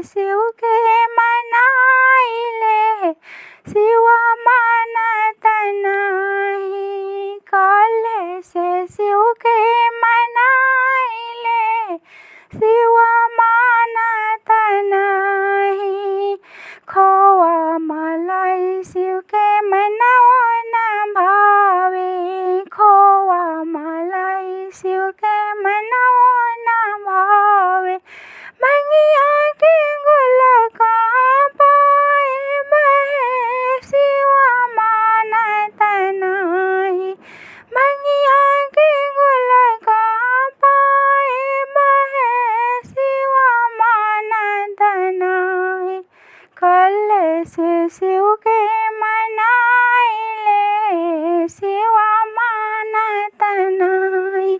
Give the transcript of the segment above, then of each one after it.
शिव के मनाइले, शिव मानत नाही। काल्हे से शिव के मनाइले, शिव मानत नाही। खोवा मलाई शिव के मनवा न भावे, खोवा मलाई शिव के मनवा न भावे। मंगिया के गुल कहाँ पाए बहे, शिव मानत नाही। मंगिया के गुल कहाँ पाए बहे, शिव मानत नाही। काल्हे से शिव के मनाइले, शिव मानत नाही।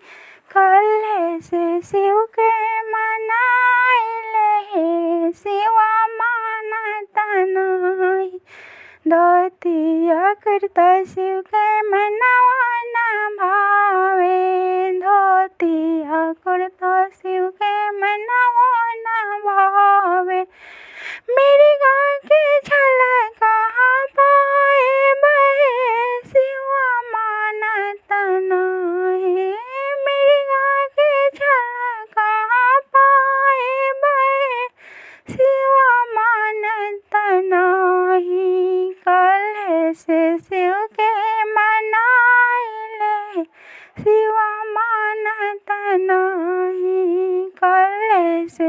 काल्हे से शिव के मनाइले, शिव मानत नाही। धोतिया कुर्ता शिव के मनवा न भावे, धोतिया कुर्ता शिव के मनवा न भावे। मिर्गा के छल कहाँ पाए बहे, शिव मानत नाही। मिर्गा के छल कहाँ पाए बहे, शिव मानत नाही। काल्हे से शिव के मनाइले, शिव मानत नाही। काल्हे से